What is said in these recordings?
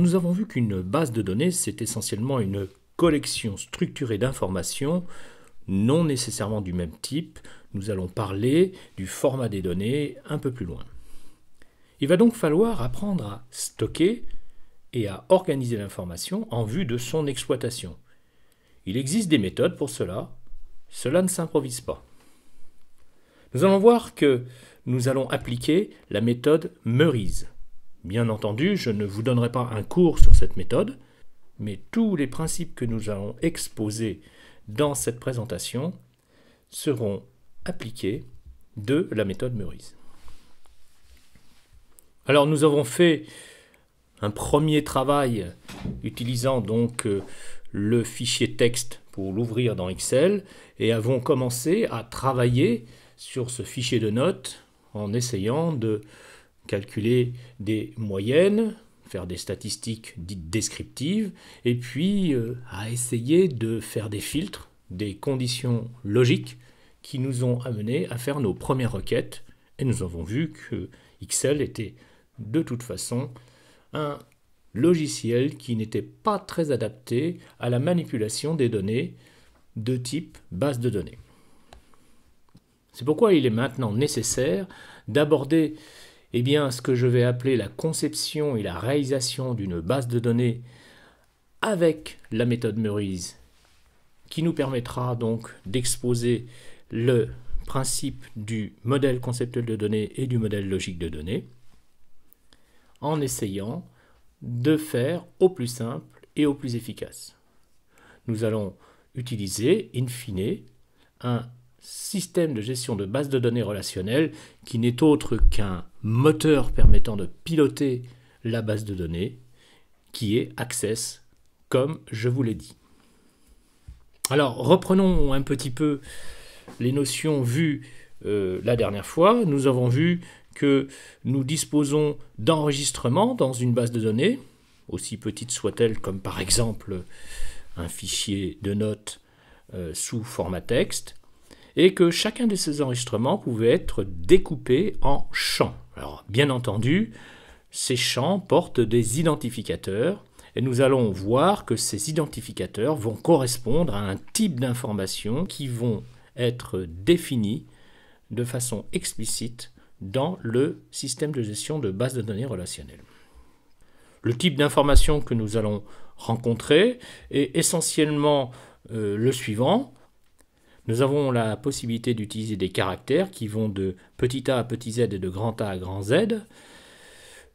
Nous avons vu qu'une base de données, c'est essentiellement une collection structurée d'informations, non nécessairement du même type. Nous allons parler du format des données un peu plus loin. Il va donc falloir apprendre à stocker et à organiser l'information en vue de son exploitation. Il existe des méthodes pour cela. Cela ne s'improvise pas. Nous allons voir que nous allons appliquer la méthode Meurize. Bien entendu, je ne vous donnerai pas un cours sur cette méthode, mais tous les principes que nous allons exposer dans cette présentation seront appliqués de la méthode Meurize. Alors nous avons fait un premier travail utilisant donc le fichier texte pour l'ouvrir dans Excel et avons commencé à travailler sur ce fichier de notes en essayant de calculer des moyennes, faire des statistiques dites descriptives et puis à essayer de faire des filtres, des conditions logiques qui nous ont amenés à faire nos premières requêtes et nous avons vu que Excel était de toute façon un logiciel qui n'était pas très adapté à la manipulation des données de type base de données. C'est pourquoi il est maintenant nécessaire d'aborder ce que je vais appeler la conception et la réalisation d'une base de données avec la méthode Meurize, qui nous permettra donc d'exposer le principe du modèle conceptuel de données et du modèle logique de données, en essayant de faire au plus simple et au plus efficace. Nous allons utiliser, in fine, un système de gestion de base de données relationnelle qui n'est autre qu'un moteur permettant de piloter la base de données, qui est Access, comme je vous l'ai dit. Alors, reprenons un petit peu les notions vues la dernière fois. Nous avons vu que nous disposons d'enregistrements dans une base de données, aussi petite soit-elle comme par exemple un fichier de notes sous format texte, et que chacun de ces enregistrements pouvait être découpé en champs. Alors, bien entendu, ces champs portent des identificateurs, et nous allons voir que ces identificateurs vont correspondre à un type d'informations qui vont être définis de façon explicite dans le système de gestion de base de données relationnelles. Le type d'information que nous allons rencontrer est essentiellement le suivant. Nous avons la possibilité d'utiliser des caractères qui vont de petit a à petit z et de grand A à grand Z.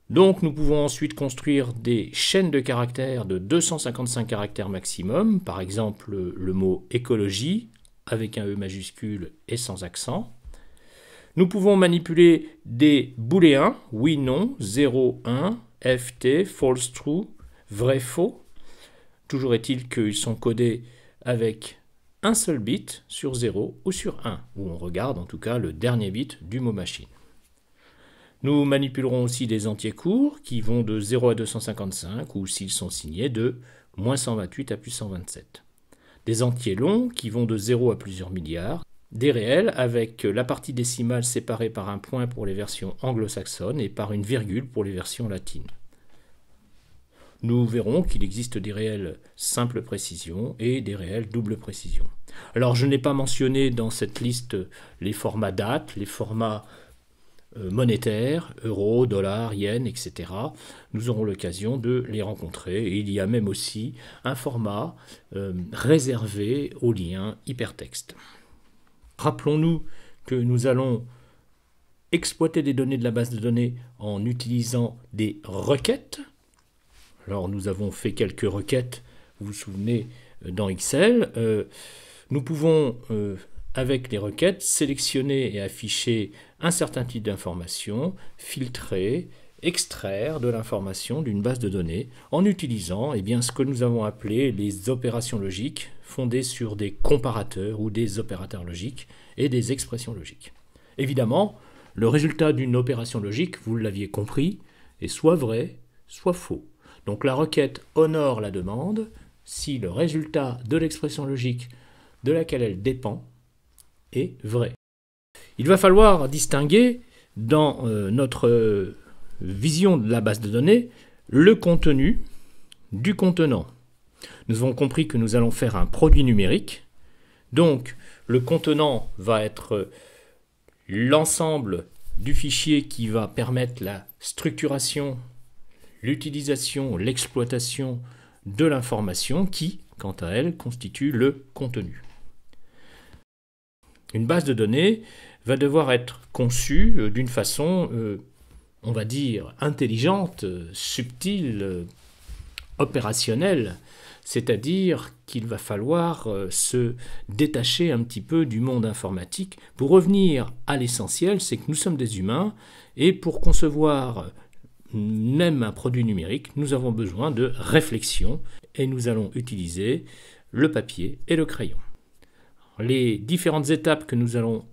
Donc nous pouvons ensuite construire des chaînes de caractères de 255 caractères maximum, par exemple le mot écologie avec un E majuscule et sans accent. Nous pouvons manipuler des booléens, oui, non, 0, 1, ft, false, true, vrai, faux. Toujours est-il qu'ils sont codés avec un seul bit sur 0 ou sur 1, où on regarde en tout cas le dernier bit du mot machine. Nous manipulerons aussi des entiers courts qui vont de 0 à 255 ou s'ils sont signés de moins 128 à plus 127. Des entiers longs qui vont de 0 à plusieurs milliards. Des réels avec la partie décimale séparée par un point pour les versions anglo-saxonnes et par une virgule pour les versions latines. Nous verrons qu'il existe des réels simple précision et des réels double précision. Alors je n'ai pas mentionné dans cette liste les formats dates, les formats monétaires, euros, dollars, yens, etc. Nous aurons l'occasion de les rencontrer. Et il y a même aussi un format réservé aux liens hypertexte. Rappelons-nous que nous allons exploiter des données de la base de données en utilisant des requêtes. Alors nous avons fait quelques requêtes, vous vous souvenez, dans Excel. Nous pouvons, avec les requêtes, sélectionner et afficher un certain type d'information, filtrer, extraire de l'information d'une base de données en utilisant ce que nous avons appelé les opérations logiques fondées sur des comparateurs ou des opérateurs logiques et des expressions logiques. Évidemment, le résultat d'une opération logique, vous l'aviez compris, est soit vrai, soit faux. Donc la requête honore la demande si le résultat de l'expression logique de laquelle elle dépend est vrai. Il va falloir distinguer dans notre vision de la base de données le contenu du contenant. Nous avons compris que nous allons faire un produit numérique. Donc, le contenant va être l'ensemble du fichier qui va permettre la structuration, l'utilisation, l'exploitation de l'information qui, quant à elle, constitue le contenu. Une base de données va devoir être conçue d'une façon, on va dire, intelligente, subtile, opérationnelle, c'est-à-dire qu'il va falloir se détacher un petit peu du monde informatique pour revenir à l'essentiel, c'est que nous sommes des humains et pour concevoir même un produit numérique, nous avons besoin de réflexion et nous allons utiliser le papier et le crayon. Les différentes étapes que nous allons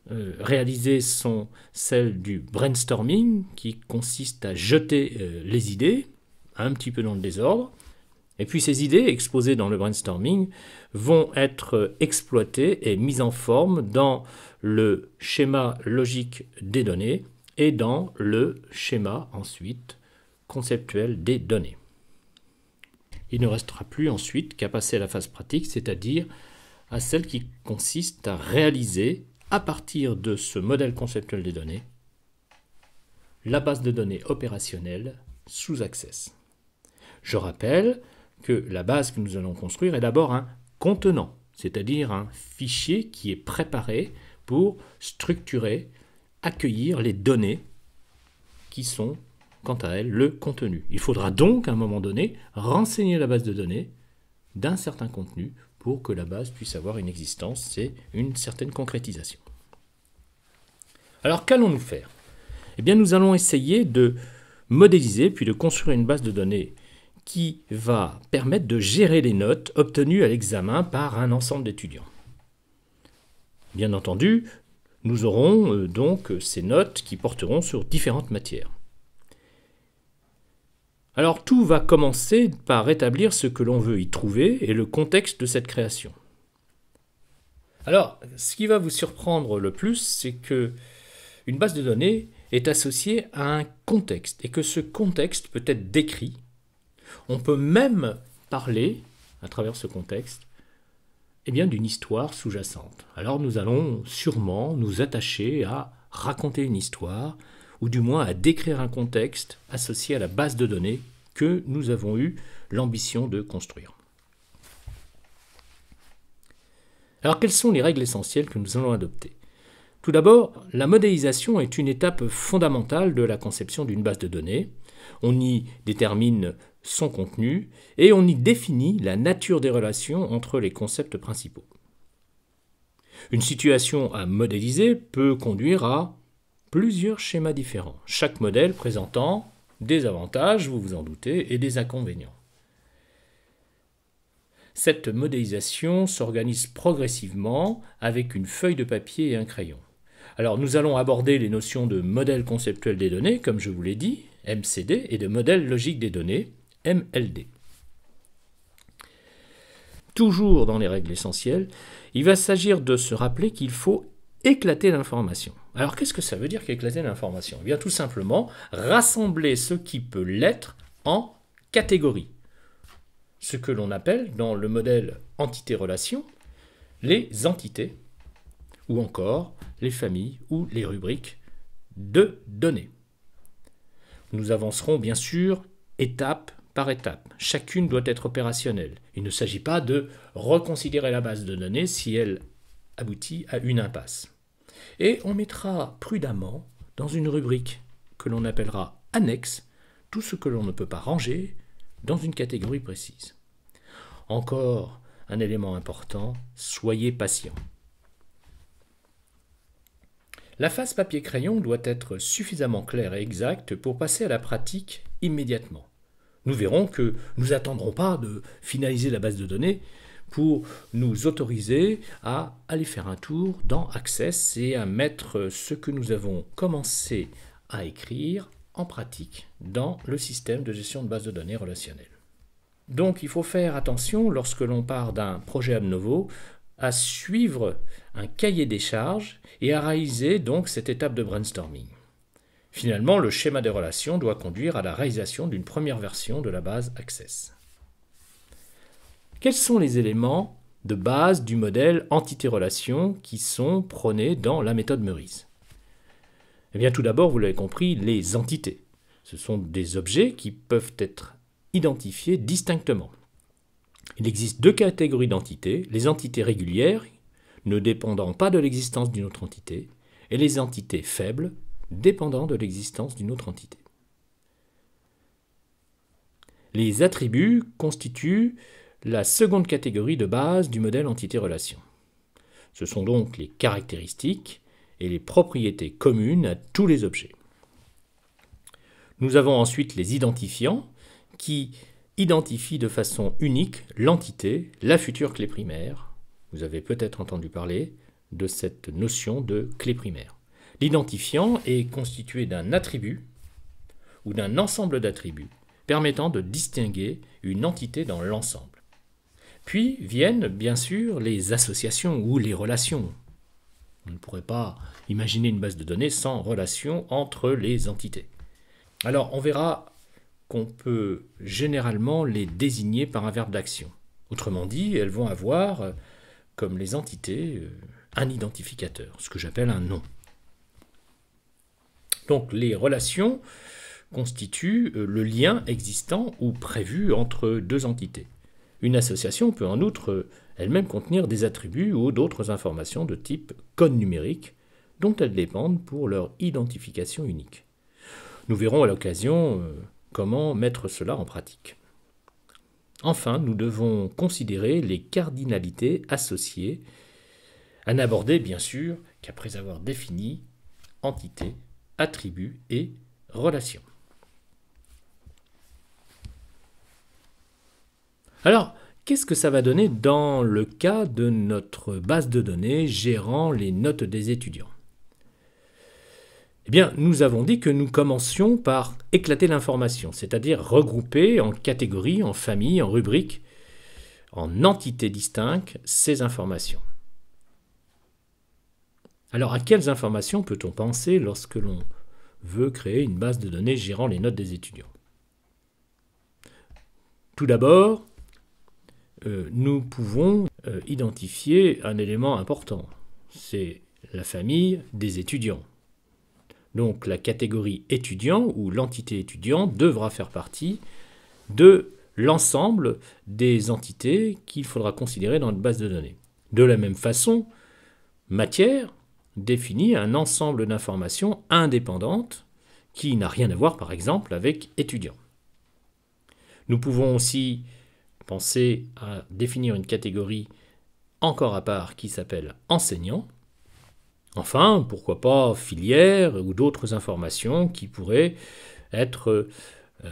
réaliser sont celles du brainstorming qui consiste à jeter les idées un petit peu dans le désordre. Et puis ces idées exposées dans le brainstorming vont être exploitées et mises en forme dans le schéma logique des données et dans le schéma ensuite conceptuel des données. Il ne restera plus ensuite qu'à passer à la phase pratique, c'est-à-dire à celle qui consiste à réaliser à partir de ce modèle conceptuel des données la base de données opérationnelle sous Access. Je rappelle que la base que nous allons construire est d'abord un contenant, c'est-à-dire un fichier qui est préparé pour structurer, accueillir les données qui sont, quant à elles, le contenu. Il faudra donc, à un moment donné, renseigner la base de données d'un certain contenu pour que la base puisse avoir une existence et une certaine concrétisation. Alors, qu'allons-nous faire? Eh bien, nous allons essayer de modéliser puis de construire une base de données qui va permettre de gérer les notes obtenues à l'examen par un ensemble d'étudiants. Bien entendu, nous aurons donc ces notes qui porteront sur différentes matières. Alors tout va commencer par établir ce que l'on veut y trouver et le contexte de cette création. Alors, ce qui va vous surprendre le plus, c'est que une base de données est associée à un contexte et que ce contexte peut être décrit. On peut même parler, à travers ce contexte, d'une histoire sous-jacente. Alors nous allons sûrement nous attacher à raconter une histoire, ou du moins à décrire un contexte associé à la base de données que nous avons eu l'ambition de construire. Alors quelles sont les règles essentielles que nous allons adopter? Tout d'abord, la modélisation est une étape fondamentale de la conception d'une base de données. On y détermine son contenu et on y définit la nature des relations entre les concepts principaux. Une situation à modéliser peut conduire à plusieurs schémas différents, chaque modèle présentant des avantages, vous vous en doutez, et des inconvénients. Cette modélisation s'organise progressivement avec une feuille de papier et un crayon. Alors nous allons aborder les notions de modèle conceptuel des données, comme je vous l'ai dit, MCD, et de modèle logique des données, MLD. Toujours dans les règles essentielles, il va s'agir de se rappeler qu'il faut éclater l'information. Alors qu'est-ce que ça veut dire qu'éclater l'information? Eh bien tout simplement rassembler ce qui peut l'être en catégories. Ce que l'on appelle dans le modèle entité-relation les entités ou encore les familles ou les rubriques de données. Nous avancerons bien sûr étape par étape. Chacune doit être opérationnelle. Il ne s'agit pas de reconsidérer la base de données si elle aboutit à une impasse. Et on mettra prudemment dans une rubrique que l'on appellera annexe tout ce que l'on ne peut pas ranger dans une catégorie précise. Encore un élément important, soyez patient. La phase papier-crayon doit être suffisamment claire et exacte pour passer à la pratique immédiatement. Nous verrons que nous n'attendrons pas de finaliser la base de données pour nous autoriser à aller faire un tour dans Access et à mettre ce que nous avons commencé à écrire en pratique dans le système de gestion de base de données relationnelle. Donc il faut faire attention lorsque l'on part d'un projet ab novo à suivre un cahier des charges et à réaliser donc cette étape de brainstorming. Finalement, le schéma des relations doit conduire à la réalisation d'une première version de la base Access. Quels sont les éléments de base du modèle entité-relation qui sont prônés dans la méthode Meurice? Eh bien, tout d'abord, vous l'avez compris, les entités. Ce sont des objets qui peuvent être identifiés distinctement. Il existe deux catégories d'entités, les entités régulières, ne dépendant pas de l'existence d'une autre entité, et les entités faibles, dépendant de l'existence d'une autre entité. Les attributs constituent la seconde catégorie de base du modèle entité-relation. Ce sont donc les caractéristiques et les propriétés communes à tous les objets. Nous avons ensuite les identifiants qui identifient de façon unique l'entité, la future clé primaire. Vous avez peut-être entendu parler de cette notion de clé primaire. L'identifiant est constitué d'un attribut ou d'un ensemble d'attributs permettant de distinguer une entité dans l'ensemble. Puis viennent bien sûr les associations ou les relations. On ne pourrait pas imaginer une base de données sans relation entre les entités. Alors on verra qu'on peut généralement les désigner par un verbe d'action. Autrement dit, elles vont avoir, comme les entités, un identificateur, ce que j'appelle un nom. Donc les relations constituent le lien existant ou prévu entre deux entités. Une association peut en outre elle-même contenir des attributs ou d'autres informations de type code numérique dont elles dépendent pour leur identification unique. Nous verrons à l'occasion comment mettre cela en pratique. Enfin, nous devons considérer les cardinalités associées, à n'aborder bien sûr qu'après avoir défini entité, attribut et relation. Alors, qu'est-ce que ça va donner dans le cas de notre base de données gérant les notes des étudiants? Eh bien, nous avons dit que nous commencions par éclater l'information, c'est-à-dire regrouper en catégories, en familles, en rubriques, en entités distinctes ces informations. Alors, à quelles informations peut-on penser lorsque l'on veut créer une base de données gérant les notes des étudiants? Tout d'abord, nous pouvons identifier un élément important, c'est la famille des étudiants. Donc la catégorie étudiant ou l'entité étudiant devra faire partie de l'ensemble des entités qu'il faudra considérer dans notre base de données. De la même façon, matière définit un ensemble d'informations indépendantes qui n'a rien à voir par exemple avec étudiant. Nous pouvons aussi penser à définir une catégorie encore à part qui s'appelle enseignant. Enfin, pourquoi pas filière ou d'autres informations qui pourraient être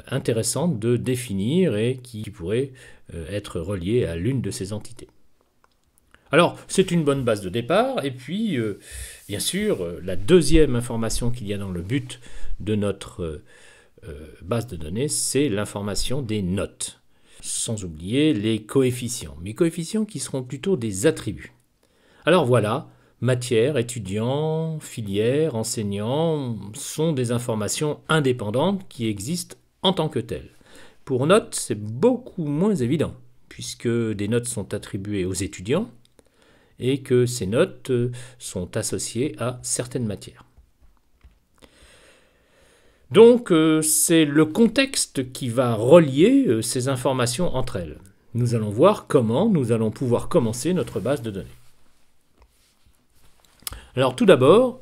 intéressantes de définir et qui pourraient être reliées à l'une de ces entités. Alors, c'est une bonne base de départ, et puis, bien sûr, la deuxième information qu'il y a dans le but de notre base de données, c'est l'information des notes, sans oublier les coefficients, mais coefficients qui seront plutôt des attributs. Alors voilà, matière, étudiant, filière, enseignant sont des informations indépendantes qui existent en tant que telles. Pour notes, c'est beaucoup moins évident, puisque des notes sont attribuées aux étudiants et que ces notes sont associées à certaines matières. Donc, c'est le contexte qui va relier ces informations entre elles. Nous allons voir comment nous allons pouvoir commencer notre base de données. Alors tout d'abord,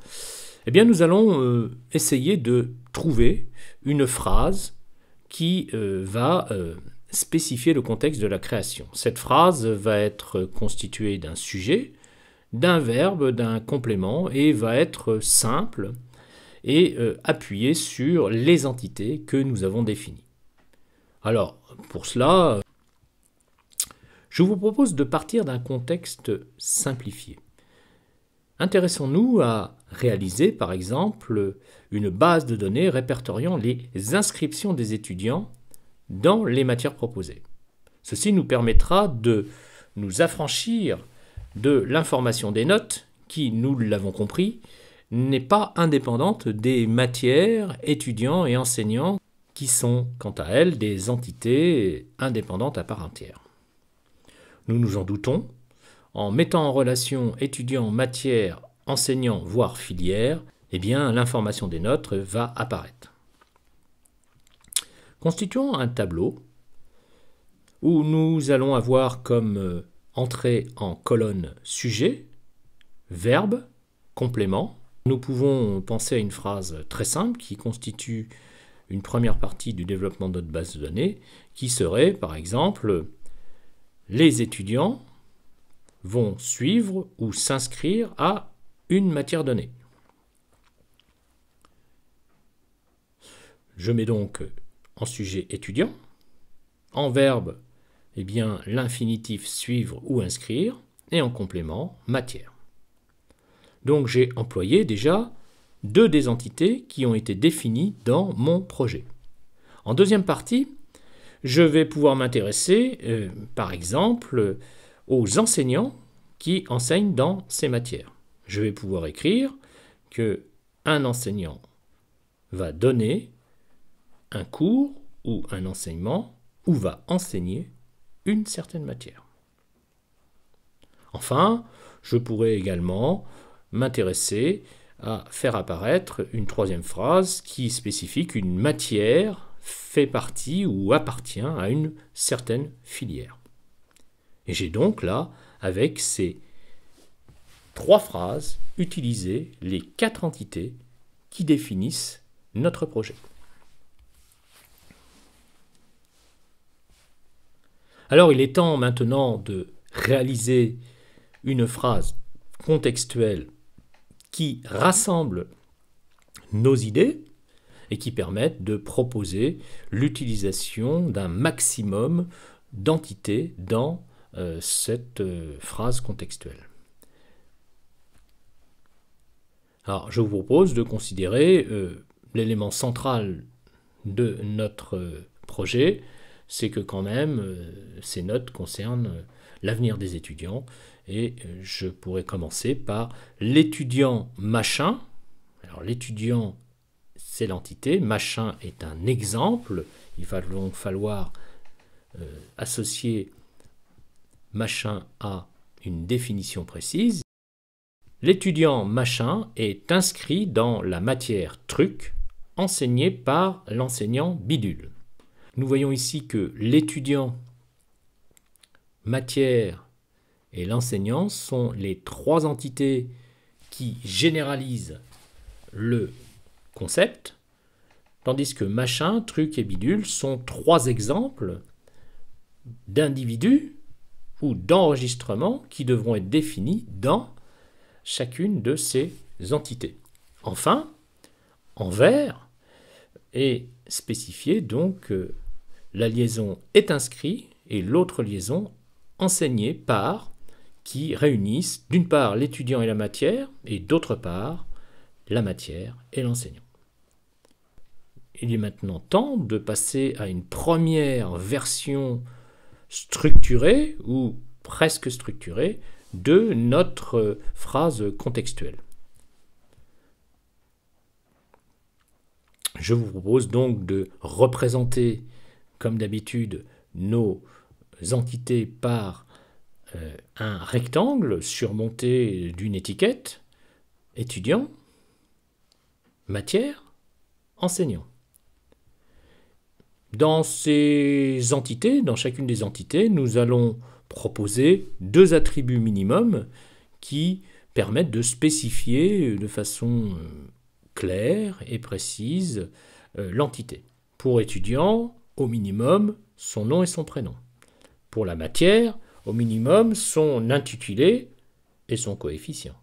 eh bien, nous allons essayer de trouver une phrase qui va spécifier le contexte de la création. Cette phrase va être constituée d'un sujet, d'un verbe, d'un complément et va être simple et appuyée sur les entités que nous avons définies. Alors, pour cela, je vous propose de partir d'un contexte simplifié. Intéressons-nous à réaliser, par exemple, une base de données répertoriant les inscriptions des étudiants dans les matières proposées. Ceci nous permettra de nous affranchir de l'information des notes qui, nous l'avons compris, n'est pas indépendante des matières, étudiants et enseignants qui sont, quant à elles, des entités indépendantes à part entière. nous nous en doutons, en mettant en relation étudiants, matières, enseignants, voire filières, eh bien l'information des notes va apparaître. Constituons un tableau où nous allons avoir comme entrée en colonne sujet, verbe, complément. Nous pouvons penser à une phrase très simple qui constitue une première partie du développement de notre base de données, qui serait par exemple « Les étudiants vont suivre ou s'inscrire à une matière donnée ». Je mets donc en sujet étudiant, en verbe, eh bien l'infinitif suivre ou inscrire, et en complément matière. Donc j'ai employé déjà deux des entités qui ont été définies dans mon projet. En deuxième partie, je vais pouvoir m'intéresser, par exemple, aux enseignants qui enseignent dans ces matières. Je vais pouvoir écrire qu'un enseignant va donner un cours ou un enseignement ou va enseigner une certaine matière. Enfin, je pourrais également m'intéresser à faire apparaître une troisième phrase qui spécifie qu'une matière fait partie ou appartient à une certaine filière. Et j'ai donc là, avec ces trois phrases, utilisé les quatre entités qui définissent notre projet. Alors il est temps maintenant de réaliser une phrase contextuelle qui rassemble nos idées et qui permette de proposer l'utilisation d'un maximum d'entités dans cette phrase contextuelle. Alors je vous propose de considérer l'élément central de notre projet, c'est que quand même ces notes concernent l'avenir des étudiants et je pourrais commencer par l'étudiant machin. Alors l'étudiant c'est l'entité, machin est un exemple, il va donc falloir associer machin à une définition précise. L'étudiant machin est inscrit dans la matière truc enseignée par l'enseignant bidule. Nous voyons ici que l'étudiant, matière et l'enseignant sont les trois entités qui généralisent le concept, tandis que machin, truc et bidule sont trois exemples d'individus ou d'enregistrements qui devront être définis dans chacune de ces entités. Enfin, en vert est spécifié donc la liaison est inscrit et l'autre liaison enseignée par qui réunissent d'une part l'étudiant et la matière et d'autre part la matière et l'enseignant. Il est maintenant temps de passer à une première version structurée ou presque structurée de notre phrase contextuelle. Je vous propose donc de représenter, comme d'habitude, nos entités par un rectangle surmonté d'une étiquette, étudiant, matière, enseignant. Dans ces entités, dans chacune des entités, nous allons proposer deux attributs minimums qui permettent de spécifier de façon claire et précise l'entité. Pour étudiant, au minimum, son nom et son prénom. Pour la matière, au minimum, son intitulé et son coefficient.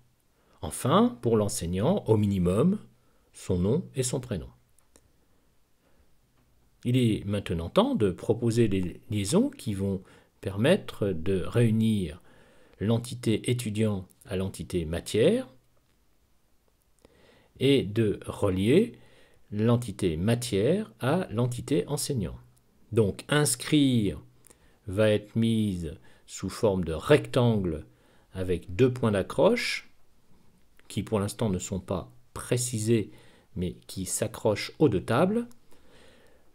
Enfin, pour l'enseignant, au minimum, son nom et son prénom. Il est maintenant temps de proposer des liaisons qui vont permettre de réunir l'entité étudiant à l'entité matière et de relier l'entité matière à l'entité enseignant. Donc inscrire va être mise sous forme de rectangle avec deux points d'accroche qui pour l'instant ne sont pas précisés mais qui s'accrochent aux deux tables.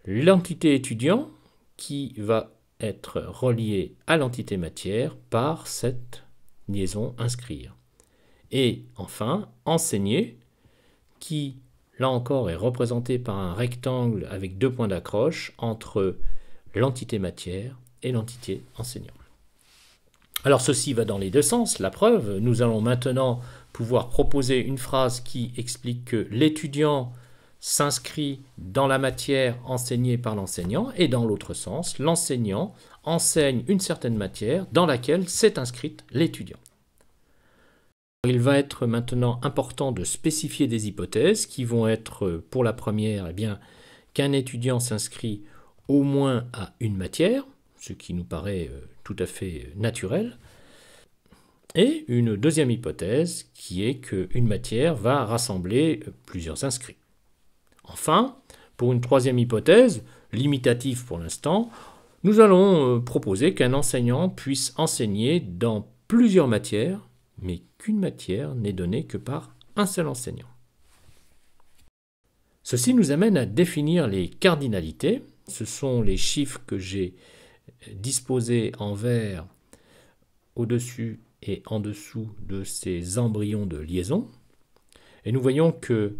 L'entité étudiant qui va être relié à l'entité matière par cette liaison inscrire. Et enfin, enseigner, qui, là encore, est représenté par un rectangle avec 2 points d'accroche entre l'entité matière et l'entité enseignant. Alors ceci va dans les deux sens, la preuve. Nous allons maintenant pouvoir proposer une phrase qui explique que l'étudiant s'inscrit dans la matière enseignée par l'enseignant, et dans l'autre sens, l'enseignant enseigne une certaine matière dans laquelle s'est inscrite l'étudiant. Il va être maintenant important de spécifier des hypothèses qui vont être, pour la première, qu'un étudiant s'inscrit au moins à une matière, ce qui nous paraît tout à fait naturel, et une deuxième hypothèse qui est qu'une matière va rassembler plusieurs inscrits. Enfin, pour une troisième hypothèse, limitative pour l'instant, nous allons proposer qu'un enseignant puisse enseigner dans plusieurs matières, mais qu'une matière n'est donnée que par un seul enseignant. Ceci nous amène à définir les cardinalités. Ce sont les chiffres que j'ai disposés en vert au-dessus et en dessous de ces embryons de liaison. Et nous voyons que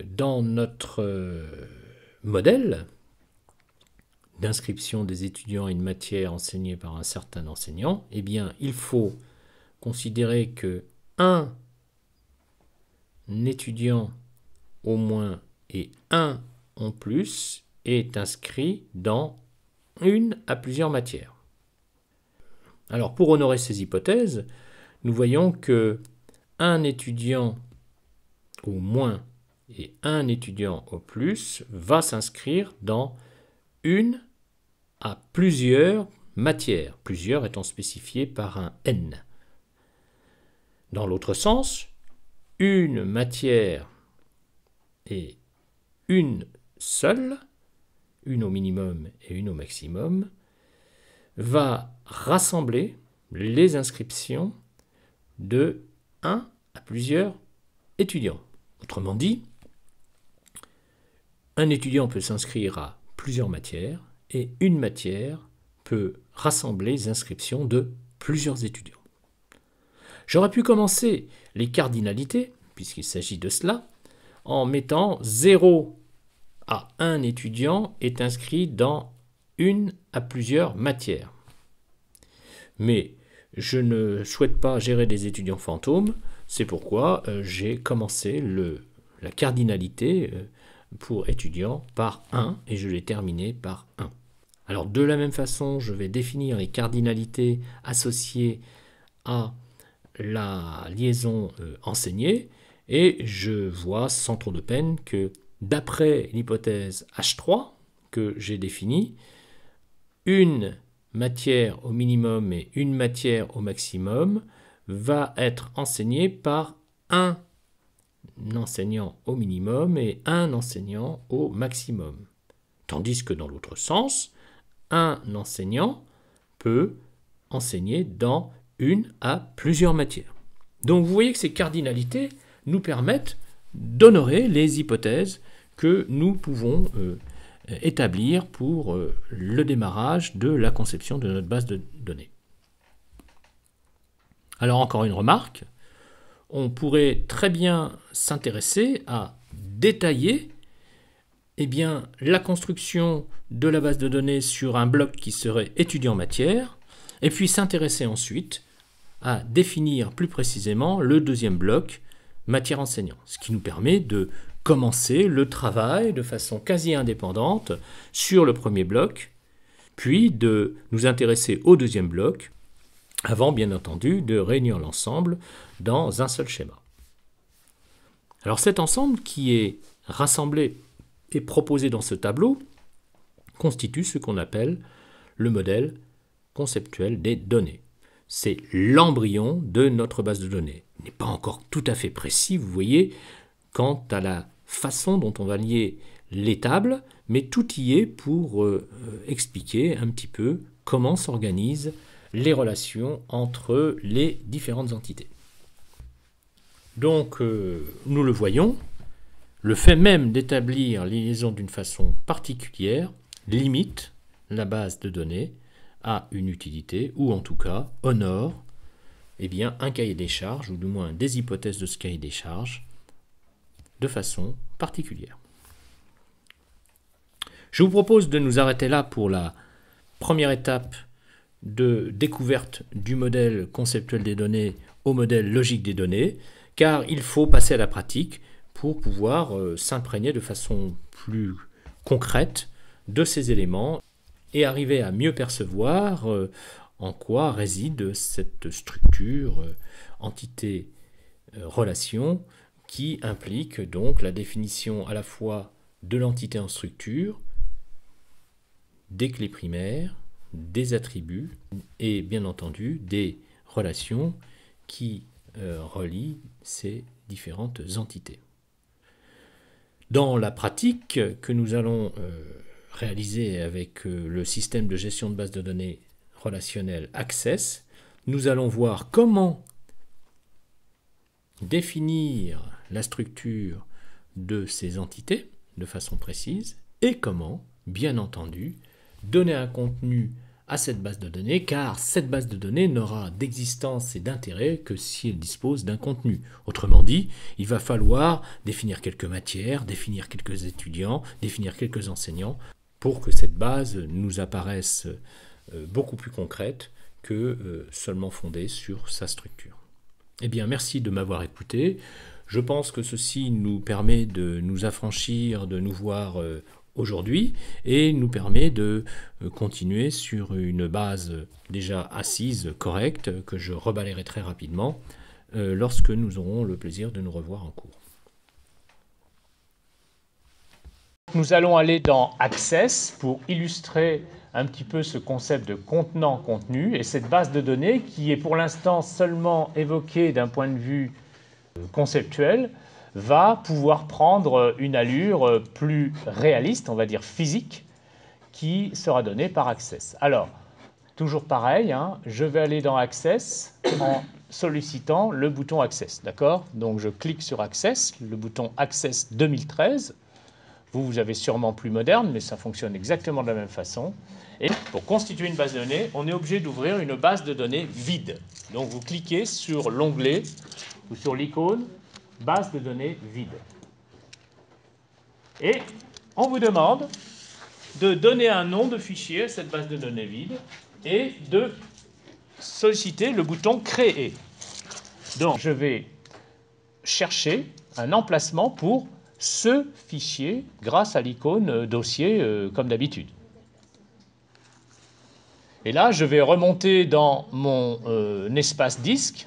dans notre modèle d'inscription des étudiants à une matière enseignée par un certain enseignant, il faut considérer que un étudiant au moins et un en plus est inscrit dans une à plusieurs matières. Alors pour honorer ces hypothèses, nous voyons que un étudiant au moins et un étudiant au plus va s'inscrire dans une à plusieurs matières, plusieurs étant spécifiées par un N. Dans l'autre sens, une matière et une seule, une au minimum et une au maximum, va rassembler les inscriptions de 1 à plusieurs étudiants. Autrement dit, un étudiant peut s'inscrire à plusieurs matières et une matière peut rassembler les inscriptions de plusieurs étudiants. J'aurais pu commencer les cardinalités, puisqu'il s'agit de cela, en mettant 0 à 1 étudiant est inscrit dans une à plusieurs matières. Mais je ne souhaite pas gérer des étudiants fantômes, c'est pourquoi j'ai commencé la cardinalité pour étudiants par 1 et je l'ai terminé par 1. Alors de la même façon, je vais définir les cardinalités associées à la liaison enseignée et je vois sans trop de peine que d'après l'hypothèse H3 que j'ai définie, une matière au minimum et une matière au maximum va être enseignée par un enseignant au minimum et un enseignant au maximum. Tandis que dans l'autre sens, un enseignant peut enseigner dans une à plusieurs matières. Donc vous voyez que ces cardinalités nous permettent d'honorer les hypothèses que nous pouvons établir pour le démarrage de la conception de notre base de données. Alors encore une remarque, on pourrait très bien s'intéresser à détailler la construction de la base de données sur un bloc qui serait étudiant matière, et puis s'intéresser ensuite à définir plus précisément le deuxième bloc, matière enseignant, ce qui nous permet de commencer le travail de façon quasi indépendante sur le premier bloc, puis de nous intéresser au deuxième bloc, avant bien entendu de réunir l'ensemble dans un seul schéma. Alors cet ensemble qui est rassemblé et proposé dans ce tableau constitue ce qu'on appelle le modèle conceptuel des données. C'est l'embryon de notre base de données. Il n'est pas encore tout à fait précis, vous voyez, quant à la façon dont on va lier les tables, mais tout y est pour expliquer un petit peu comment s'organisent les relations entre les différentes entités. Donc, nous le voyons, le fait même d'établir les liaisons d'une façon particulière limite la base de données a une utilité, ou en tout cas honore un cahier des charges, ou du moins des hypothèses de ce cahier des charges, de façon particulière. Je vous propose de nous arrêter là pour la première étape de découverte du modèle conceptuel des données au modèle logique des données, car il faut passer à la pratique pour pouvoir s'imprégner de façon plus concrète de ces éléments et arriver à mieux percevoir en quoi réside cette structure entité-relation qui implique donc la définition à la fois de l'entité en structure, des clés primaires, des attributs et bien entendu des relations qui relient ces différentes entités. Dans la pratique que nous allons réaliser avec le système de gestion de base de données relationnelle Access, nous allons voir comment définir la structure de ces entités de façon précise et comment, bien entendu, donner un contenu à cette base de données, car cette base de données n'aura d'existence et d'intérêt que si elle dispose d'un contenu. Autrement dit, il va falloir définir quelques matières, définir quelques étudiants, définir quelques enseignants, pour que cette base nous apparaisse beaucoup plus concrète que seulement fondée sur sa structure. Eh bien, merci de m'avoir écouté. Je pense que ceci nous permet de nous affranchir, de nous voir aujourd'hui et nous permet de continuer sur une base déjà assise, correcte, que je rebalayerai très rapidement lorsque nous aurons le plaisir de nous revoir en cours. Nous allons aller dans Access pour illustrer un petit peu ce concept de contenant-contenu et cette base de données qui est pour l'instant seulement évoquée d'un point de vue conceptuel va pouvoir prendre une allure plus réaliste, on va dire physique, qui sera donnée par Access. Alors, toujours pareil, je vais aller dans Access en sollicitant le bouton Access, d'accord? Donc je clique sur Access, le bouton Access 2013. Vous avez sûrement plus moderne, mais ça fonctionne exactement de la même façon. Et pour constituer une base de données, on est obligé d'ouvrir une base de données vide. Donc vous cliquez sur l'onglet ou sur l'icône base de données vide. Et on vous demande de donner un nom de fichier à cette base de données vide et de solliciter le bouton créer. Donc je vais chercher un emplacement pour ce fichier grâce à l'icône dossier comme d'habitude. Et là, je vais remonter dans mon espace disque.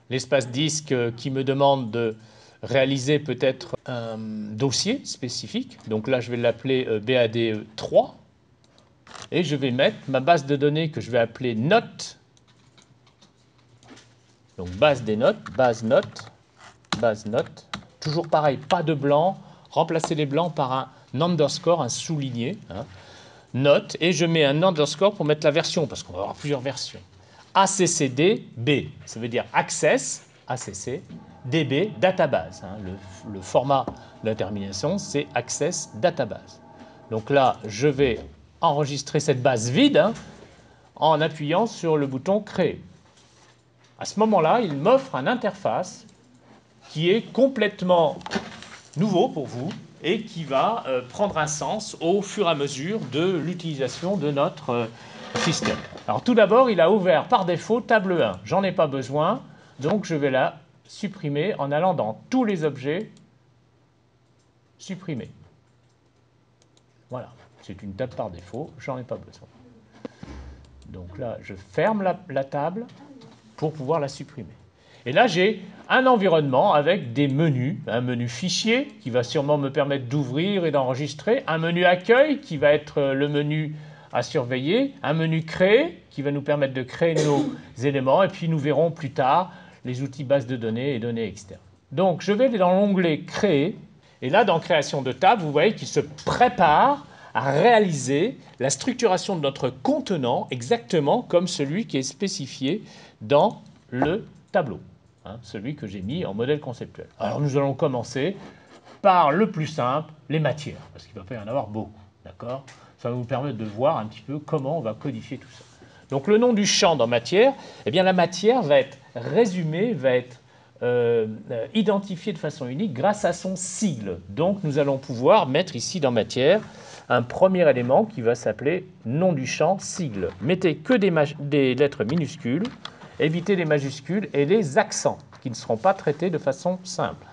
L'espace disque qui me demande de réaliser peut-être un dossier spécifique. Donc là, je vais l'appeler BADE3. Et je vais mettre ma base de données que je vais appeler notes. Donc base des notes, base notes. Toujours pareil, pas de blanc. Remplacez les blancs par un underscore, un souligné. Note, et je mets un underscore pour mettre la version, parce qu'on va avoir plusieurs versions. ACCDB, ça veut dire Access, ACC, DB, database. Le format de la terminaison, c'est Access Database. Donc là, je vais enregistrer cette base vide en appuyant sur le bouton Créer. À ce moment-là, il m'offre une interface qui est complètement nouveau pour vous et qui va prendre un sens au fur et à mesure de l'utilisation de notre système. Alors tout d'abord, il a ouvert par défaut table 1. J'en ai pas besoin, donc je vais la supprimer en allant dans tous les objets, supprimer. Voilà, c'est une table par défaut, j'en ai pas besoin. Donc là, je ferme la table pour pouvoir la supprimer. Et là, j'ai un environnement avec des menus, un menu fichier qui va sûrement me permettre d'ouvrir et d'enregistrer, un menu accueil qui va être le menu à surveiller, un menu créer qui va nous permettre de créer nos éléments, et puis nous verrons plus tard les outils base de données et données externes. Donc, je vais dans l'onglet créer, et là, dans création de table, vous voyez qu'il se prépare à réaliser la structuration de notre contenant exactement comme celui qui est spécifié dans le tableau. Celui que j'ai mis en modèle conceptuel. Alors nous allons commencer par le plus simple, les matières, parce qu'il ne va pas y en avoir beaucoup. D'accord? Ça va vous permettre de voir un petit peu comment on va codifier tout ça. Donc le nom du champ dans matière, eh bien la matière va être résumée, va être identifiée de façon unique grâce à son sigle. Donc nous allons pouvoir mettre ici dans matière un premier élément qui va s'appeler nom du champ sigle. Mettez que des lettres minuscules, évitez les majuscules et les accents qui ne seront pas traités de façon simple.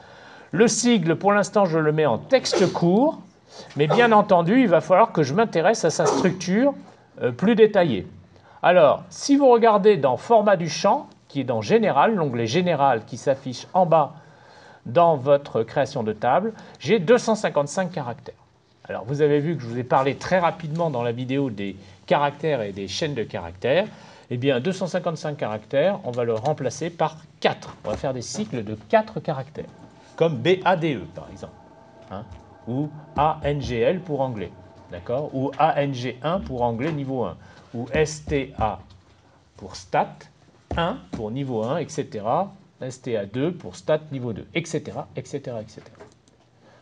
Le sigle, pour l'instant, je le mets en texte court, mais bien entendu, il va falloir que je m'intéresse à sa structure plus détaillée. Alors, si vous regardez dans Format du champ, qui est dans Général, l'onglet Général qui s'affiche en bas dans votre création de table, j'ai 255 caractères. Alors, vous avez vu que je vous ai parlé très rapidement dans la vidéo des caractères et des chaînes de caractères. Eh bien, 255 caractères, on va le remplacer par 4. On va faire des cycles de 4 caractères, comme BADE, par exemple, hein, ou ANGL pour anglais, d'accord, ou ANG1 pour anglais niveau 1, ou STA pour stat 1 pour niveau 1, etc., STA2 pour stat niveau 2, etc., etc., etc.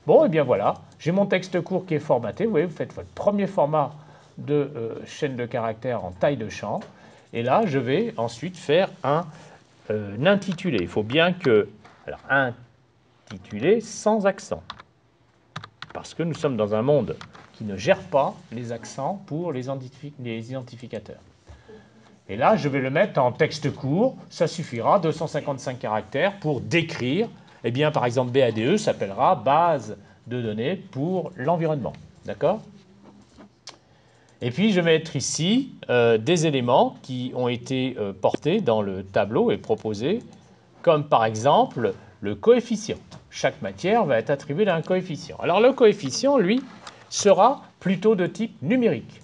Bon, et bien voilà, j'ai mon texte court qui est formaté. Vous voyez, vous faites votre premier format de chaîne de caractères en taille de champ. Et là, je vais ensuite faire un intitulé. Il faut bien que... Alors, intitulé sans accent. Parce que nous sommes dans un monde qui ne gère pas les accents pour les identificateurs. Et là, je vais le mettre en texte court. Ça suffira, 255 caractères, pour décrire. Eh bien, par exemple, BADE s'appellera base de données pour l'environnement. D'accord? Et puis, je vais mettre ici des éléments qui ont été portés dans le tableau et proposés, comme par exemple le coefficient. Chaque matière va être attribuée à un coefficient. Alors, le coefficient, lui, sera plutôt de type numérique.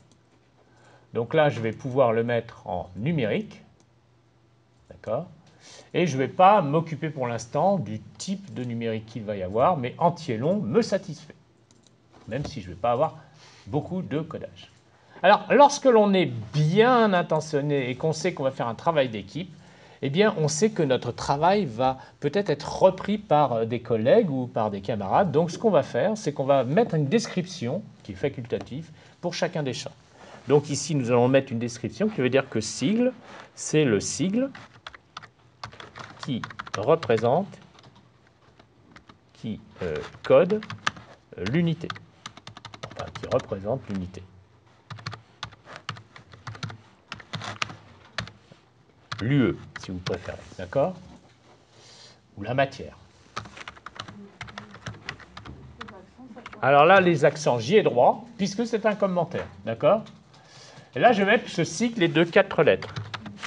Donc là, je vais pouvoir le mettre en numérique. D'accord? Et je ne vais pas m'occuper pour l'instant du type de numérique qu'il va y avoir, mais entier long me satisfait, même si je ne vais pas avoir beaucoup de codage. Alors, lorsque l'on est bien intentionné et qu'on sait qu'on va faire un travail d'équipe, eh bien, on sait que notre travail va peut-être être repris par des collègues ou par des camarades. Donc, ce qu'on va faire, c'est qu'on va mettre une description qui est facultative pour chacun des champs. Donc, ici, nous allons mettre une description qui veut dire que sigle, c'est le sigle qui représente, qui code l'unité, enfin, qui représente l'unité. L'UE, si vous préférez, d'accord? Ou la matière. Alors là, les accents, j'y ai droit, puisque c'est un commentaire, d'accord? Et là, je vais mettre ce cycle de 4 lettres,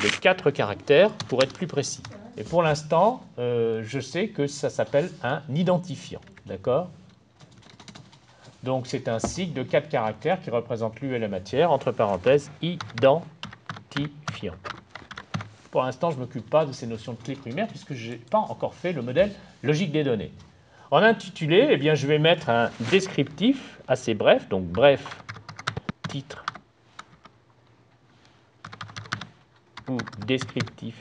de 4 caractères, pour être plus précis. Et pour l'instant, je sais que ça s'appelle un identifiant, d'accord? Donc, c'est un cycle de 4 caractères qui représente l'UE et la matière, entre parenthèses, identifiant. Pour l'instant, je ne m'occupe pas de ces notions de clés primaires, puisque je n'ai pas encore fait le modèle logique des données. En intitulé, eh bien, je vais mettre un descriptif assez bref, donc bref, titre ou descriptif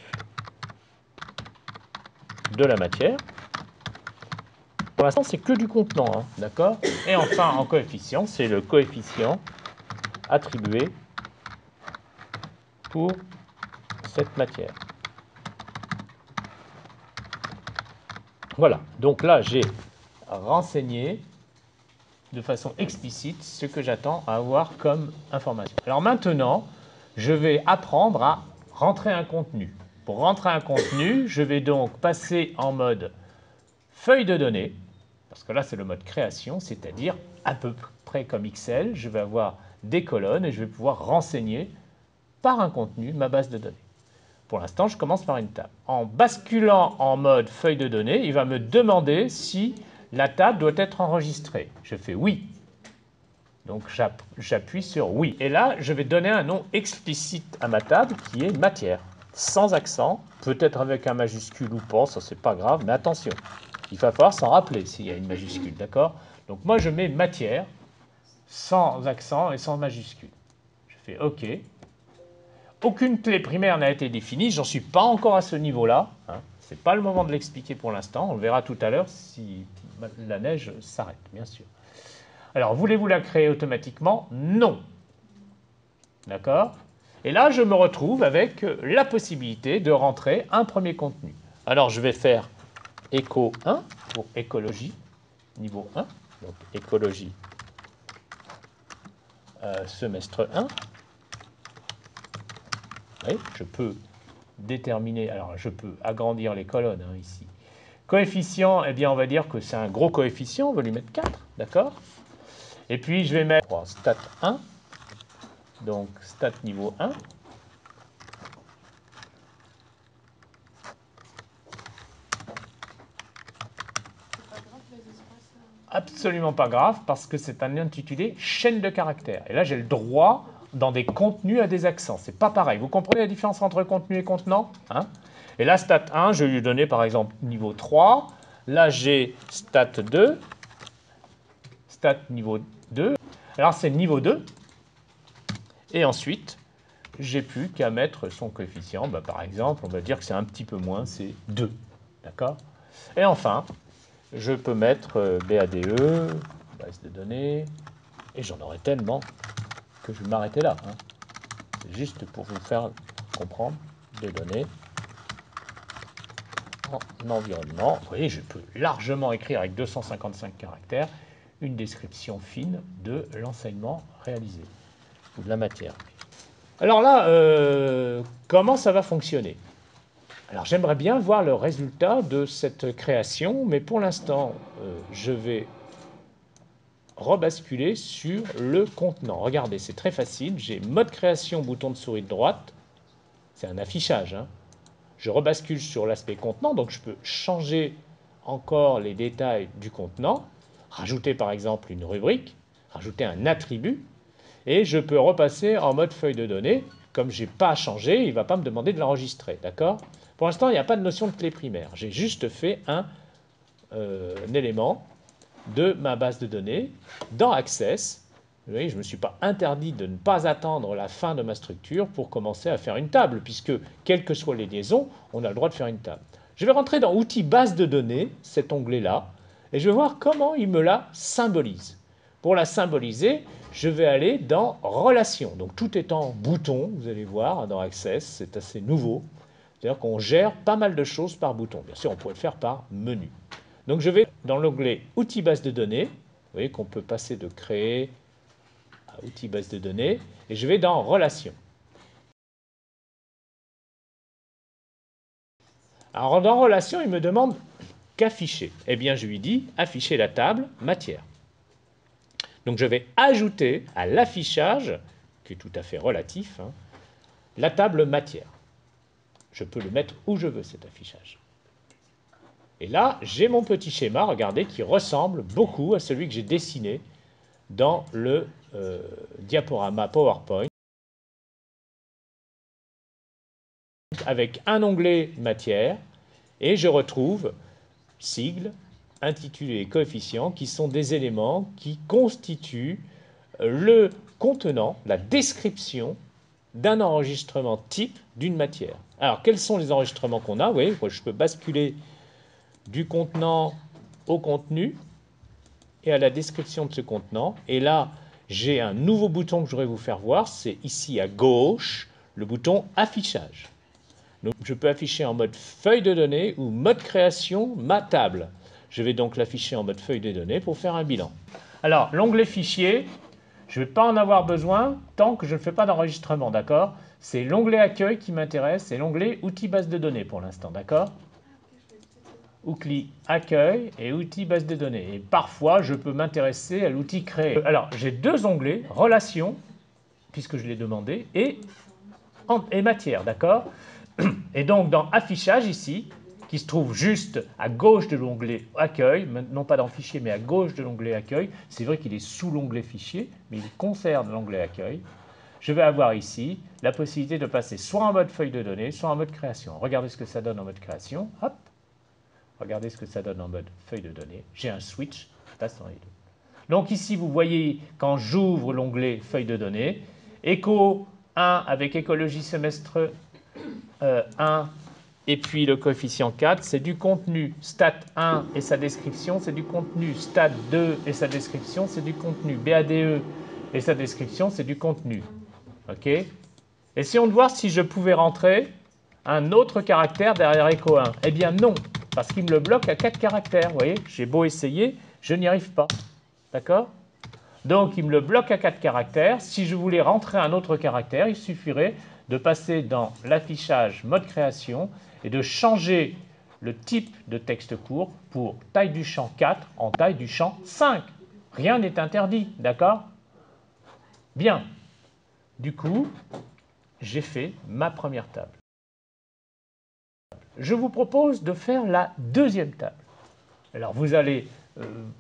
de la matière. Pour l'instant, c'est que du contenant, hein, d'accord? Et enfin, en coefficient, c'est le coefficient attribué pour cette matière. Voilà, donc là, j'ai renseigné de façon explicite ce que j'attends à avoir comme information. Alors maintenant, je vais apprendre à rentrer un contenu. Pour rentrer un contenu, je vais donc passer en mode feuille de données, parce que là c'est le mode création, c'est-à-dire à peu près comme Excel, je vais avoir des colonnes et je vais pouvoir renseigner par un contenu ma base de données. Pour l'instant, je commence par une table. En basculant en mode feuille de données, il va me demander si la table doit être enregistrée. Je fais oui. Donc j'appuie sur oui. Et là, je vais donner un nom explicite à ma table qui est matière. Sans accent, peut-être avec un majuscule ou pas, ça c'est pas grave, mais attention. Il va falloir s'en rappeler s'il y a une majuscule, d'accord? Donc moi je mets matière, sans accent et sans majuscule. Je fais OK. Aucune clé primaire n'a été définie, j'en suis pas encore à ce niveau-là. Hein. Ce n'est pas le moment de l'expliquer pour l'instant, on le verra tout à l'heure si la neige s'arrête, bien sûr. Alors, voulez-vous la créer automatiquement? Non. D'accord? Et là, je me retrouve avec la possibilité de rentrer un premier contenu. Alors, je vais faire éco 1 pour écologie, niveau 1. Donc, écologie, semestre 1. Oui, je peux déterminer, alors je peux agrandir les colonnes ici. Coefficient, eh bien, on va dire que c'est un gros coefficient, on va lui mettre 4, d'accord? Et puis, je vais mettre stat 1, donc stat niveau 1. Absolument pas grave, parce que c'est un intitulé chaîne de caractères. Et là, j'ai le droit, dans des contenus, à des accents. C'est pas pareil. Vous comprenez la différence entre contenu et contenant, hein? Et là, stat 1, je vais lui donner, par exemple, niveau 3. Là, j'ai stat 2. Stat niveau 2. Alors, c'est niveau 2. Et ensuite, j'ai plus qu'à mettre son coefficient. Bah, par exemple, on va dire que c'est un petit peu moins, c'est 2. D'accord? Et enfin, je peux mettre BADE, base de données, et j'en aurai tellement que je vais m'arrêter là. Hein. C'est juste pour vous faire comprendre des données en environnement. Vous voyez, je peux largement écrire avec 255 caractères une description fine de l'enseignement réalisé, ou de la matière. Alors là, comment ça va fonctionner? Alors j'aimerais bien voir le résultat de cette création, mais pour l'instant, je vais rebasculer sur le contenant. Regardez, c'est très facile. J'ai mode création, bouton de souris de droite. C'est un affichage. Hein. Je rebascule sur l'aspect contenant, donc je peux changer encore les détails du contenant, rajouter par exemple une rubrique, rajouter un attribut, et je peux repasser en mode feuille de données. Comme je n'ai pas changé, il ne va pas me demander de l'enregistrer. D'accord? Pour l'instant, il n'y a pas de notion de clé primaire. J'ai juste fait un élément de ma base de données dans Access. Vous voyez, je ne me suis pas interdit de ne pas attendre la fin de ma structure pour commencer à faire une table, puisque, quelles que soient les liaisons, on a le droit de faire une table. Je vais rentrer dans Outils base de données, cet onglet-là, et je vais voir comment il me la symbolise. Pour la symboliser, je vais aller dans Relations. Donc tout est en bouton, vous allez voir, dans Access, c'est assez nouveau. C'est-à-dire qu'on gère pas mal de choses par bouton. Bien sûr, on pourrait le faire par menu. Donc je vais dans l'onglet Outils base de données. Vous voyez qu'on peut passer de créer à Outils base de données. Et je vais dans Relations. Alors dans Relations, il me demande qu'afficher. Eh bien, je lui dis afficher la table matière. Donc je vais ajouter à l'affichage, qui est tout à fait relatif, hein, la table matière. Je peux le mettre où je veux, cet affichage. Et là, j'ai mon petit schéma, regardez, qui ressemble beaucoup à celui que j'ai dessiné dans le diaporama PowerPoint, avec un onglet matière, et je retrouve sigles, intitulé et coefficients, qui sont des éléments qui constituent le contenant, la description d'un enregistrement type d'une matière. Alors, quels sont les enregistrements qu'on a? Oui, je peux basculer du contenant au contenu et à la description de ce contenant. Et là, j'ai un nouveau bouton que je voudrais vous faire voir. C'est ici à gauche, le bouton affichage. Donc, je peux afficher en mode feuille de données ou mode création ma table. Je vais donc l'afficher en mode feuille de données pour faire un bilan. Alors, l'onglet fichier, je ne vais pas en avoir besoin tant que je ne fais pas d'enregistrement, d'accord? C'est l'onglet accueil qui m'intéresse, c'est l'onglet outils base de données pour l'instant, d'accord? Outils accueil et outils base de données. Et parfois, je peux m'intéresser à l'outil créer. Alors, j'ai deux onglets, relations, puisque je l'ai demandé, et matière, d'accord? Et donc, dans affichage ici, qui se trouve juste à gauche de l'onglet accueil, non pas dans le fichier, mais à gauche de l'onglet accueil, c'est vrai qu'il est sous l'onglet fichier, mais il concerne l'onglet accueil. Je vais avoir ici la possibilité de passer soit en mode feuille de données, soit en mode création. Regardez ce que ça donne en mode création. Hop. Regardez ce que ça donne en mode feuille de données. J'ai un switch, je passe dans les deux. Donc ici, vous voyez, quand j'ouvre l'onglet feuille de données, éco 1 avec écologie semestre 1 et puis le coefficient 4, c'est du contenu. Stat 1 et sa description, c'est du contenu. Stat 2 et sa description, c'est du contenu. BADE et sa description, c'est du contenu. OK? Essayons de voir si je pouvais rentrer un autre caractère derrière echo 1. Eh bien non, parce qu'il me le bloque à 4 caractères. Vous voyez, j'ai beau essayer, je n'y arrive pas. D'accord? Donc, il me le bloque à 4 caractères. Si je voulais rentrer un autre caractère, il suffirait de passer dans l'affichage mode création et de changer le type de texte court pour taille du champ 4 en taille du champ 5. Rien n'est interdit, d'accord? Bien. Du coup, j'ai fait ma première table. Je vous propose de faire la deuxième table. Alors, vous allez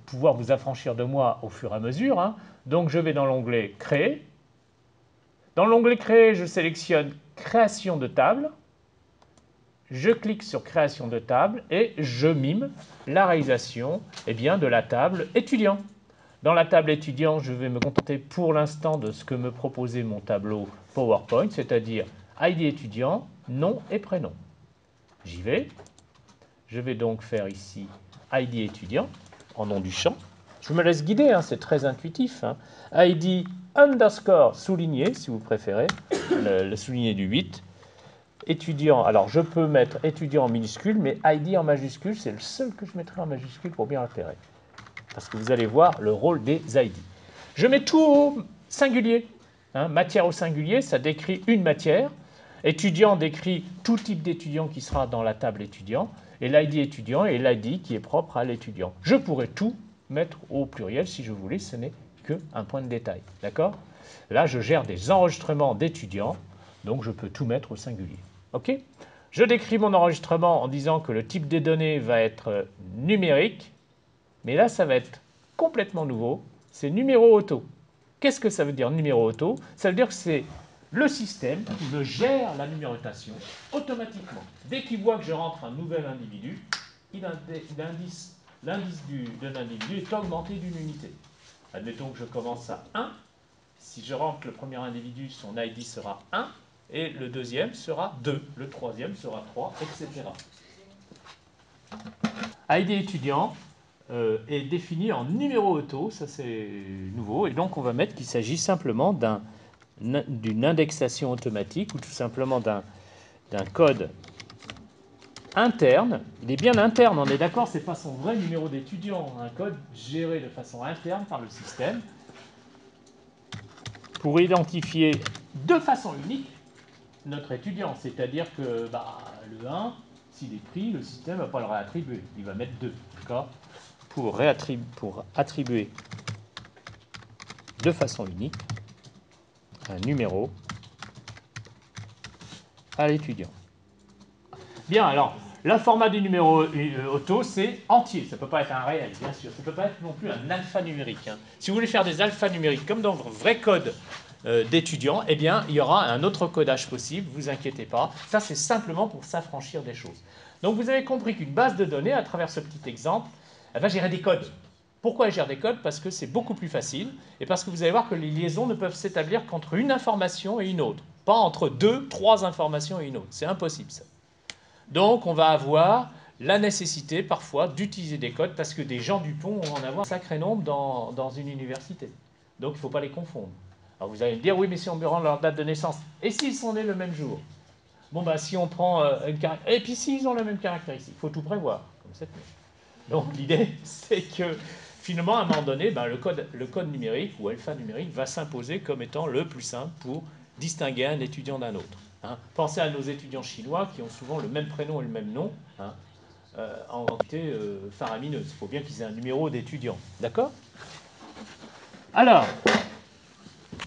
pouvoir vous affranchir de moi au fur et à mesure. Hein. Donc, je vais dans l'onglet « Créer ». Dans l'onglet « Créer », je sélectionne « Création de table ». Je clique sur « Création de table » et je mime la réalisation de la table étudiant. Dans la table étudiant, je vais me contenter pour l'instant de ce que me proposait mon tableau PowerPoint, c'est-à-dire ID étudiant, nom et prénom. J'y vais. Je vais donc faire ici ID étudiant en nom du champ. Je me laisse guider, hein, c'est très intuitif. Hein. ID underscore souligné, si vous préférez, le souligné du 8. Étudiant, alors je peux mettre étudiant en minuscule, mais ID en majuscule, c'est le seul que je mettrai en majuscule pour bien repérer. Parce que vous allez voir le rôle des ID. Je mets tout au singulier. Hein, matière au singulier, ça décrit une matière. Étudiant décrit tout type d'étudiant qui sera dans la table étudiant. Et l'ID étudiant est l'ID qui est propre à l'étudiant. Je pourrais tout mettre au pluriel si je voulais, ce n'est qu'un point de détail. D'accord? Là, je gère des enregistrements d'étudiants, donc je peux tout mettre au singulier. OK? Je décris mon enregistrement en disant que le type des données va être numérique, mais là, ça va être complètement nouveau, c'est numéro auto. Qu'est-ce que ça veut dire numéro auto? Ça veut dire que c'est le système qui me gère la numérotation automatiquement. Dès qu'il voit que je rentre un nouvel individu, l'indice de l'individu est augmenté d'une unité. Admettons que je commence à 1. Si je rentre le premier individu, son ID sera 1, et le deuxième sera 2, le troisième sera 3, etc. ID étudiant est défini en numéro auto, ça c'est nouveau, et donc on va mettre qu'il s'agit simplement d'une indexation automatique ou tout simplement d'un code interne. Il est bien interne, on est d'accord, ce n'est pas son vrai numéro d'étudiant, un code géré de façon interne par le système pour identifier de façon unique notre étudiant, c'est-à-dire que le 1, s'il est pris, le système ne va pas le réattribuer, il va mettre 2, d'accord, pour attribuer de façon unique un numéro à l'étudiant. Bien, alors, le format du numéro auto, c'est entier. Ça ne peut pas être un réel, bien sûr. Ça ne peut pas être non plus un alphanumérique. Hein. Si vous voulez faire des alphanumériques comme dans votre vrai code d'étudiant, eh bien, il y aura un autre codage possible, ne vous inquiétez pas. Ça, c'est simplement pour s'affranchir des choses. Donc, vous avez compris qu'une base de données, à travers ce petit exemple, elle va gérer des codes. Pourquoi elle gère des codes? Parce que c'est beaucoup plus facile et parce que vous allez voir que les liaisons ne peuvent s'établir qu'entre une information et une autre. Pas entre 2, 3 informations et une autre. C'est impossible, ça. Donc, on va avoir la nécessité parfois d'utiliser des codes parce que des gens du pont vont en avoir un sacré nombre dans une université. Donc, il ne faut pas les confondre. Alors, vous allez me dire, oui, mais si on me rend leur date de naissance, et s'ils sont nés le même jour? Bon, si on prend une caractéristique, et puis s'ils ont la même caractéristique, il faut tout prévoir, comme cette nuit. Donc, l'idée, c'est que finalement, à un moment donné, le code numérique ou alphanumérique va s'imposer comme étant le plus simple pour distinguer un étudiant d'un autre. Hein. Pensez à nos étudiants chinois qui ont souvent le même prénom et le même nom, hein, en quantité faramineuse. Il faut bien qu'ils aient un numéro d'étudiant. D'accord? Alors,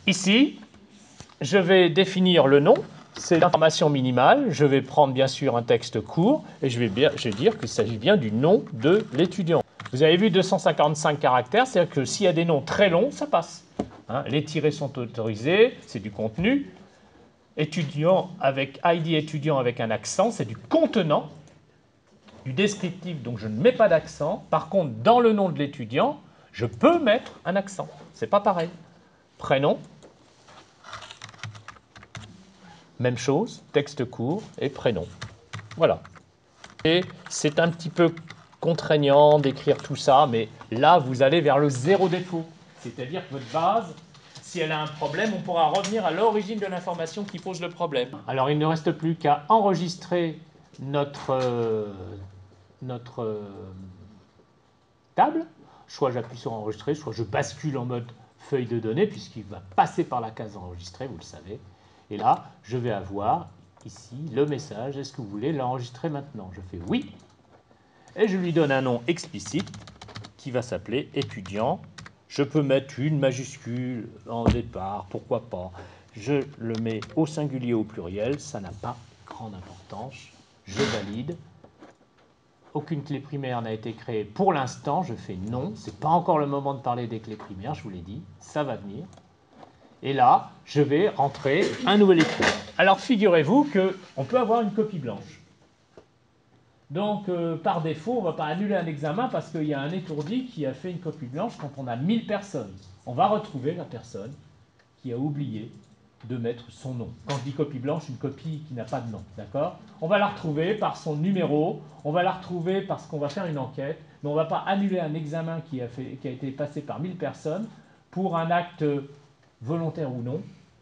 ici, je vais définir le nom. C'est l'information minimale. Je vais prendre bien sûr un texte court et je vais dire qu'il s'agit bien du nom de l'étudiant. Vous avez vu 255 caractères, c'est-à-dire que s'il y a des noms très longs, ça passe. Hein, les tirets sont autorisés, c'est du contenu. Étudiant avec ID étudiant avec un accent, c'est du contenant, du descriptif, donc je ne mets pas d'accent. Par contre, dans le nom de l'étudiant, je peux mettre un accent. C'est pas pareil. Prénom, même chose, texte court et prénom. Voilà. Et c'est un petit peu contraignant d'écrire tout ça, mais là, vous allez vers le zéro défaut. C'est-à-dire que votre base, si elle a un problème, on pourra revenir à l'origine de l'information qui pose le problème. Alors, il ne reste plus qu'à enregistrer notre table. Soit j'appuie sur enregistrer, soit je bascule en mode feuille de données, puisqu'il va passer par la case enregistrer, vous le savez. Et là, je vais avoir ici le message. Est-ce que vous voulez l'enregistrer maintenant? Je fais oui. Et je lui donne un nom explicite qui va s'appeler étudiant. Je peux mettre une majuscule en départ, pourquoi pas. Je le mets au singulier ou au pluriel, ça n'a pas grande importance. Je valide. Aucune clé primaire n'a été créée pour l'instant, je fais non. Ce n'est pas encore le moment de parler des clés primaires, je vous l'ai dit, ça va venir. Et là, je vais rentrer un nouvel écran. Alors figurez-vous qu'on peut avoir une copie blanche. Donc par défaut, on ne va pas annuler un examen parce qu'il y a un étourdi qui a fait une copie blanche quand on a 1000 personnes. On va retrouver la personne qui a oublié de mettre son nom. Quand je dis copie blanche, une copie qui n'a pas de nom, d'accord? On va la retrouver par son numéro, on va la retrouver parce qu'on va faire une enquête, mais on ne va pas annuler un examen qui a été passé par 1000 personnes pour un acte volontaire ou non,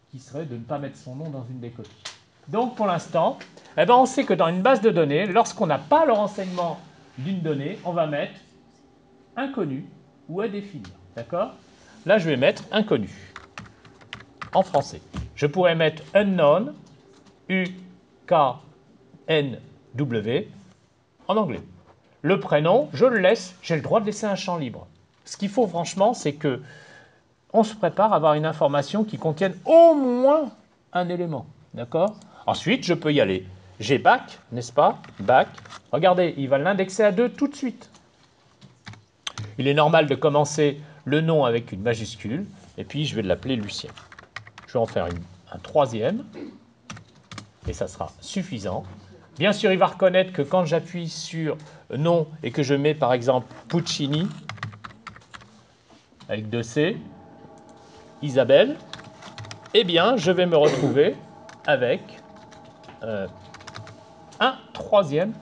qui serait de ne pas mettre son nom dans une des copies. Donc pour l'instant, eh ben, on sait que dans une base de données, lorsqu'on n'a pas le renseignement d'une donnée, on va mettre inconnu ou à définir, d'accord? Là, je vais mettre inconnu en français. Je pourrais mettre unknown, U-K-N-W, en anglais. Le prénom, je le laisse, j'ai le droit de laisser un champ libre. Ce qu'il faut franchement, c'est que on se prépare à avoir une information qui contienne au moins un élément. D'accord? Ensuite, je peux y aller. J'ai bac, n'est-ce pas? Bac. Regardez, il va l'indexer à 2 tout de suite. Il est normal de commencer le nom avec une majuscule, et puis je vais l'appeler Lucien. Je vais en faire un troisième, et ça sera suffisant. Bien sûr, il va reconnaître que quand j'appuie sur nom et que je mets par exemple Puccini, avec 2 C, Isabelle, eh bien, je vais me retrouver avec un troisième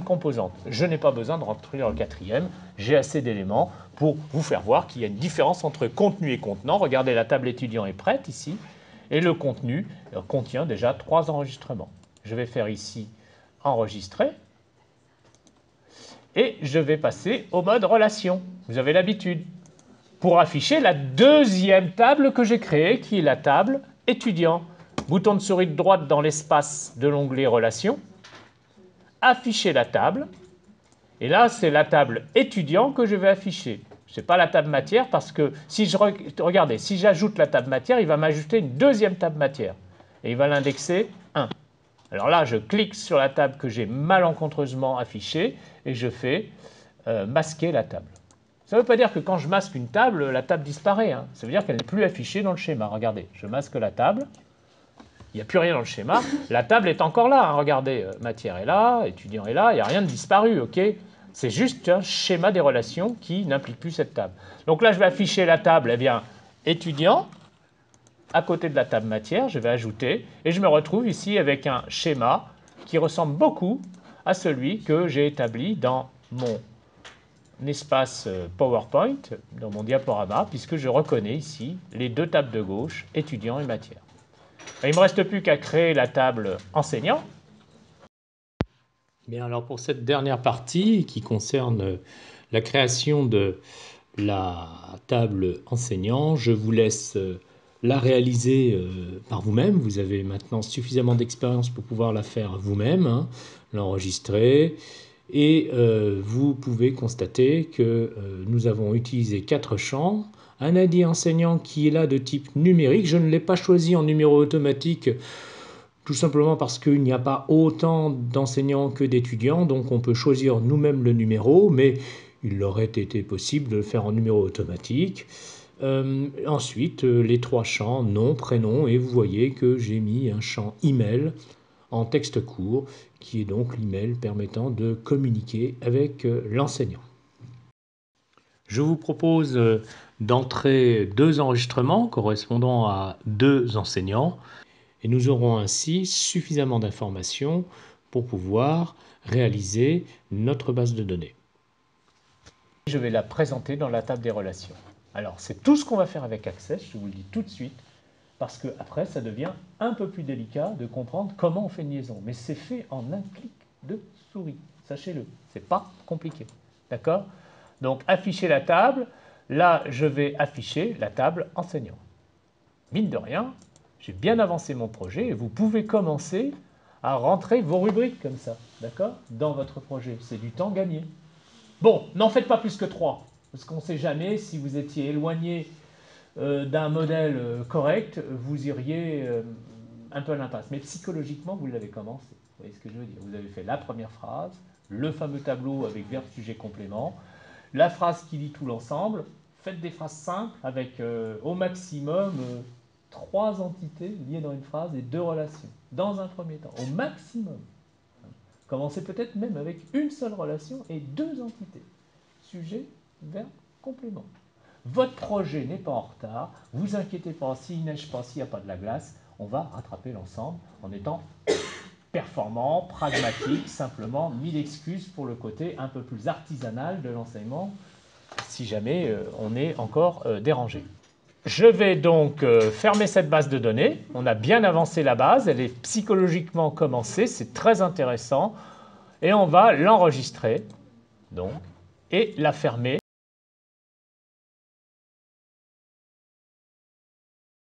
composante. Je n'ai pas besoin de rentrer dans le quatrième, j'ai assez d'éléments pour vous faire voir qu'il y a une différence entre contenu et contenant. Regardez, la table étudiant est prête ici, et le contenu contient déjà 3 enregistrements. Je vais faire ici enregistrer, et je vais passer au mode relation. Vous avez l'habitude. Pour afficher la deuxième table que j'ai créée, qui est la table étudiant. Bouton de souris de droite dans l'espace de l'onglet Relations. Afficher la table. Et là, c'est la table étudiant que je vais afficher. Ce n'est pas la table matière parce que si regardez, si j'ajoute la table matière, il va m'ajouter une deuxième table matière. Et il va l'indexer 1. Alors là, je clique sur la table que j'ai malencontreusement affichée et je fais masquer la table. Ça ne veut pas dire que quand je masque une table, la table disparaît. Hein. Ça veut dire qu'elle n'est plus affichée dans le schéma. Regardez, je masque la table. Il n'y a plus rien dans le schéma. La table est encore là. Hein. Regardez, matière est là, étudiant est là. Il n'y a rien de disparu. Ok? C'est juste un schéma des relations qui n'implique plus cette table. Donc là, je vais afficher la table, eh bien, étudiant. À côté de la table matière, je vais ajouter. Et je me retrouve ici avec un schéma qui ressemble beaucoup à celui que j'ai établi dans mon espace PowerPoint, dans mon diaporama, puisque je reconnais ici les 2 tables de gauche, étudiant et matière. Il ne me reste plus qu'à créer la table enseignant. Bien, alors pour cette dernière partie qui concerne la création de la table enseignant, je vous laisse la réaliser par vous-même. Vous avez maintenant suffisamment d'expérience pour pouvoir la faire vous-même, hein, l'enregistrer. Et vous pouvez constater que nous avons utilisé 4 champs. Un ID enseignant qui est là de type numérique. Je ne l'ai pas choisi en numéro automatique tout simplement parce qu'il n'y a pas autant d'enseignants que d'étudiants. Donc on peut choisir nous-mêmes le numéro, mais il aurait été possible de le faire en numéro automatique. Ensuite, les 3 champs, nom, prénom, et vous voyez que j'ai mis un champ email en texte court, qui est donc l'email permettant de communiquer avec l'enseignant. Je vous propose d'entrer 2 enregistrements correspondant à 2 enseignants, et nous aurons ainsi suffisamment d'informations pour pouvoir réaliser notre base de données. Je vais la présenter dans la table des relations. Alors, c'est tout ce qu'on va faire avec Access, je vous le dis tout de suite, parce qu'après, ça devient un peu plus délicat de comprendre comment on fait une liaison. Mais c'est fait en un clic de souris, sachez-le, c'est pas compliqué. D'accord? Donc, afficher la table, là, je vais afficher la table enseignant. Mine de rien, j'ai bien avancé mon projet et vous pouvez commencer à rentrer vos rubriques comme ça, d'accord, dans votre projet. C'est du temps gagné. Bon, n'en faites pas plus que 3, parce qu'on ne sait jamais si vous étiez éloigné d'un modèle correct, vous iriez un peu à l'impasse. Mais psychologiquement, vous l'avez commencé. Vous voyez ce que je veux dire? Vous avez fait la première phrase, le fameux tableau avec verbe, sujet, complément, la phrase qui lit tout l'ensemble. Faites des phrases simples avec au maximum 3 entités liées dans une phrase et 2 relations, dans un premier temps, au maximum. Commencez peut-être même avec une seule relation et 2 entités. Sujet, verbe, complément. Votre projet n'est pas en retard, vous inquiétez pas, s'il neige pas, s'il n'y a pas de la glace, on va rattraper l'ensemble en étant performant, pragmatique, simplement mis d'excuses pour le côté un peu plus artisanal de l'enseignement, si jamais on est encore dérangé. Je vais donc fermer cette base de données. On a bien avancé la base, elle est psychologiquement commencée, c'est très intéressant. Et on va l'enregistrer donc, et la fermer.